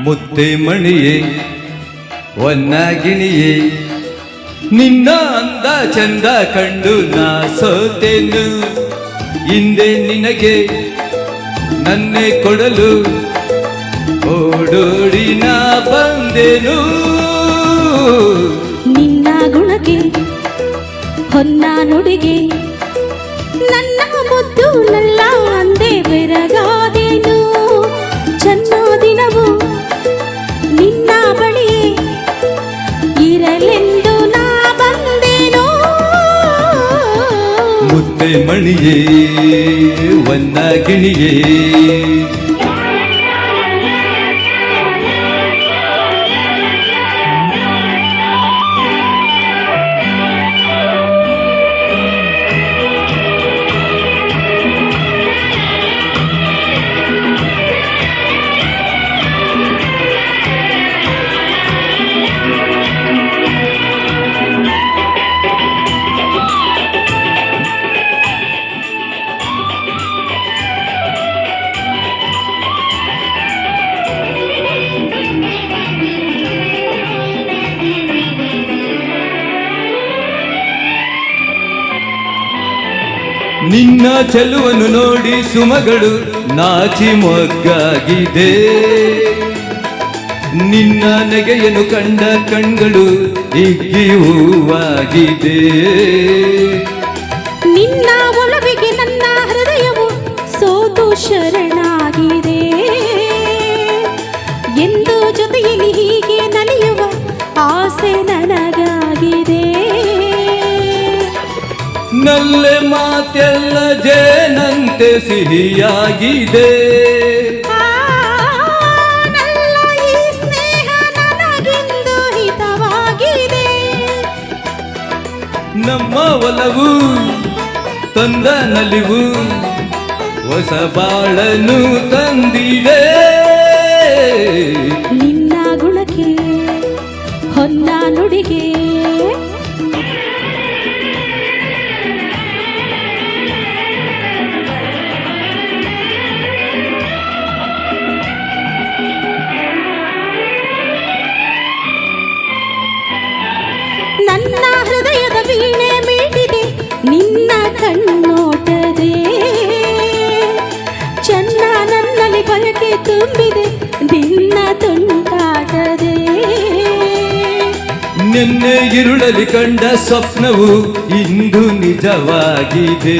ಮುತ್ತೆ ಮಣಿಯೇ ಒನ್ನಾಗಿಣಿಯೇ ನಿನ್ನ ಅಂದ ಚಂದ ಕಂಡು ನಾ ಸೋತೆನು. ಹಿಂದೆ ನಿನಗೆ ನನ್ನೇ ಕೊಡಲು ಓಡೋಡಿ ನಾ ಬಂದೆನು. ನಿನ್ನ ಗುಣಕ್ಕೆ ಹೊನ್ನ ನುಡಿಗೆ ನನ್ನ ಮುದ್ದು ನಲ್ಲ ಅಂದೆ ಬೆರಗಾದೇನು. ಚೆನ್ನ ದಿನವು ನಿನ್ನ ಬಳಿಯೇ ಇರಲೆಂದು ನಾ ಬಂದೆನು. ಮುತ್ತೆ ಮಣಿಯೇ ಒನ್ನಾಗಿಣಿಯೇ ನಿನ್ನ ಚೆಲುವನ್ನು ನೋಡಿ ಸುಮಗಳು ನಾಚಿ ಮೊಗ್ಗಾಗಿದೆ. ನಿನ್ನ ನೆಗೆಯನ್ನು ಕಂಡ ಕಣ್ಗಳು ಹಿಗ್ಗಿ ಹೂವಾಗಿದೆ. ನಿನ್ನ ಒಲವಿಗೆ ನನ್ನ ಹೃದಯವು ಸೋತು ಶರಣಾಗಿದೆ. ಎಂದು ಜೊತೆಯಲ್ಲಿ ಹೀಗೆ ನಲಿಯುವ ಆಸೆ ನನಗಾಗಿದೆ. ನಲ್ಲೆ ಮಾತೆಲ್ಲ ಜೇನಂತೆ ಸಿಹಿಯಾಗಿದೆ. ನಲ್ಲ ಈ ಸ್ನೇಹ ನನಗೆಂದು ಹಿತವಾಗಿದೆ. ನಮ್ಮ ಒಲವು ತಂದ ನಲಿವು ಹೊಸ ಬಾಳನು ತಂದಿದೆ. ನಿನ್ನ ಗುಣಕ್ಕೆ ಹೊನ್ನ ನುಡಿಗೆ ನನ್ನ ಹೃದಯದ ವೀಣೆ ಮೀಟಿದೆ ನಿನ್ನ ಕಣ್ಣೋಟದೆ. ಚೆನ್ನ ನನ್ನಲ್ಲಿ ಬಯಕೆ ತುಂಬಿದೆ ನಿನ್ನ ತುಂಟಾಟದೆ. ನಿನ್ನೆ ಇರುಳಲಿ ಕಂಡ ಸ್ವಪ್ನವು ಇಂದು ನಿಜವಾಗಿದೆ.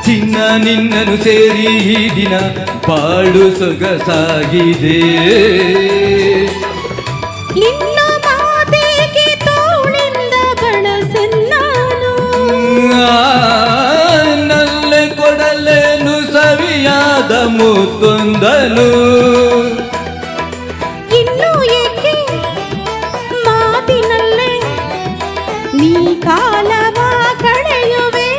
ಚಿನ್ನ ನಿನ್ನನ್ನು ಸೇರಿ ಈ ದಿನ ಬಾಳು ಸೊಗಸಾಗಿದೆ. ಇನ್ನು ಮಾತೆಗೆ ತೋಳಿಂದ ಬಳಸೆನ್ನಾನು. ನಲ್ಲೆ ಕೊಡಲೇನು ಸವಿಯಾದ ಮುತ್ತೊಂದನು. ಇನ್ನು ಏಕೆ ಮಾತಿನಲ್ಲೇ ನೀ ಕಾಲವ ಕಳೆಯುವೆ.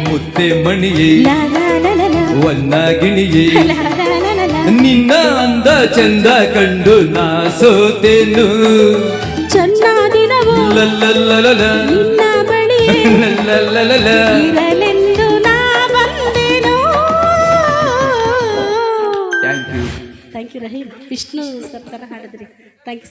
ಮುತ್ತೆ ಮಣಿಯೇ ಲ ಲ ಲ ಲ ಲ. ಒನ್ನಾಗಿಣಿಯೇ ಲ ಲ ಲ ಲ ಲ. ನಿನ್ನ ಅಂದ ಚಂದ ಕಂಡು ನಾ ಸೋತೆನು. ಚೆನ್ನ ದಿನವು ಲಲ್ಲಲ್ಲಲ ನಿನ್ನ ಬಳಿ ಲಲ್ಲಲ್ಲಲ ಇರಲೆಂದು ನಾ ಬಂದೆನು. Thank you. Thank you Rahim. Vishnu ಸರ್ಕಾರ ಹಾಡಿದ್ರಿ. Thank you sir.